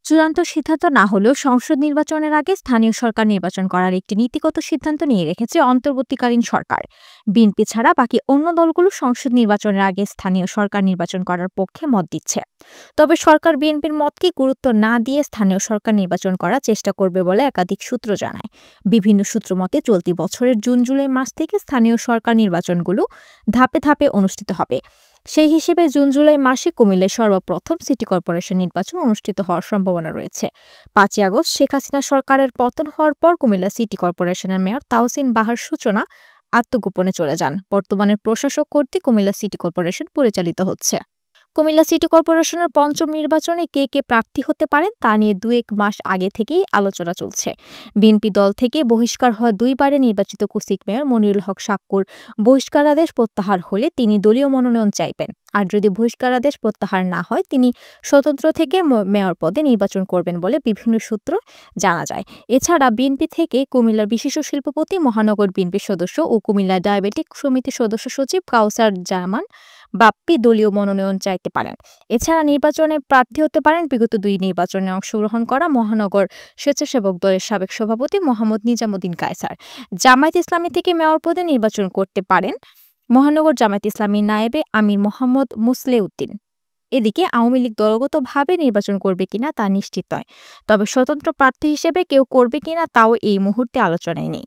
চূড়ান্ত সিদ্ধান্ত না হলেও সংসদ নির্বাচনের আগে স্থানীয় সরকার নির্বাচন করার একটি নীতিগত সিদ্ধান্ত নিয়ে রেখেছে অন্তর্বর্তীকালীন সরকার। বিএনপি ছাড়া বাকি অন্য দলগুলো সংসদ নির্বাচনের আগে স্থানীয় সরকার নির্বাচন করার পক্ষে মত দিচ্ছে। তবে সরকার বিএনপির মতকে গুরুত্ব না দিয়ে স্থানীয় সরকার নির্বাচন করার চেষ্টা করবে বলে একাধিক সূত্র জানায়। বিভিন্ন সূত্র মতে চলতি বছরের জুন জুলাই মাস থেকে স্থানীয় সরকার নির্বাচনগুলো ধাপে ধাপে অনুষ্ঠিত হবে। সেই হিসেবে জুন জুলাই মাসে কুমিল্লায় সর্বপ্রথম সিটি কর্পোরেশন নির্বাচন অনুষ্ঠিত হওয়ার সম্ভাবনা রয়েছে। ৫ই আগস্ট শেখ হাসিনা সরকারের পতন হওয়ার পর কুমিল্লা সিটি কর্পোরেশনের মেয়র তাহসিন বাহার সূচনা আত্মগোপনে চলে যান। বর্তমানে প্রশাসক কর্তৃক কুমিল্লা সিটি কর্পোরেশন পরিচালিত হচ্ছে। কুমিল্লা সিটি কর্পোরেশনের পঞ্চম নির্বাচনে কে কে প্রার্থী হতে পারেন তা নিয়ে ২-১ মাস আগে থেকেই আলোচনা চলছে। বিএনপি দল থেকে বহিষ্কার হওয়া দুইবারে নির্বাচিত কুসিক মেয়র মনিরুল হক সাক্কুর বহিষ্কারাদেশ প্রত্যাহার হলে তিনি দলীয় মনোনয়ন চাইবেন। আর যদি বহিষ্কারাদেশ প্রত্যাহার না হয় তিনি স্বতন্ত্র থেকে মেয়র পদে নির্বাচন করবেন বলে বিভিন্ন সূত্র জানা যায়। এছাড়া বিএনপি থেকে কুমিল্লার বিশিষ্ট শিল্পপতি, মহানগর বিএনপির সদস্য ও কুমিল্লা ডায়াবেটিক সমিতির সদস্য সচিব কাউসার জামান বাপ্পি দলীয় মনোনয়ন চাইতে পারেন। এছাড়া নির্বাচনে প্রার্থী হতে পারেন বিগত ২ নির্বাচনে অংশগ্রহণ করা মহানগর স্বেচ্ছাসেবক দলের সাবেক সভাপতি মোহাম্মদ নিজামুদ্দিন কায়সার। জামায়াত ইসলামী থেকে মেয়র পদে নির্বাচন করতে পারেন মহানগর জামায়াত ইসলামীর নায়েবে আমির মোহাম্মদ মুসলেউদ্দিন। এদিকে আওয়ামী লীগ দলগতভাবে নির্বাচন করবে কিনা তা নিশ্চিত নয়। তবে স্বতন্ত্র প্রার্থী হিসেবে কেউ করবে কিনা তাও এই মুহূর্তে আলোচনায় নেই।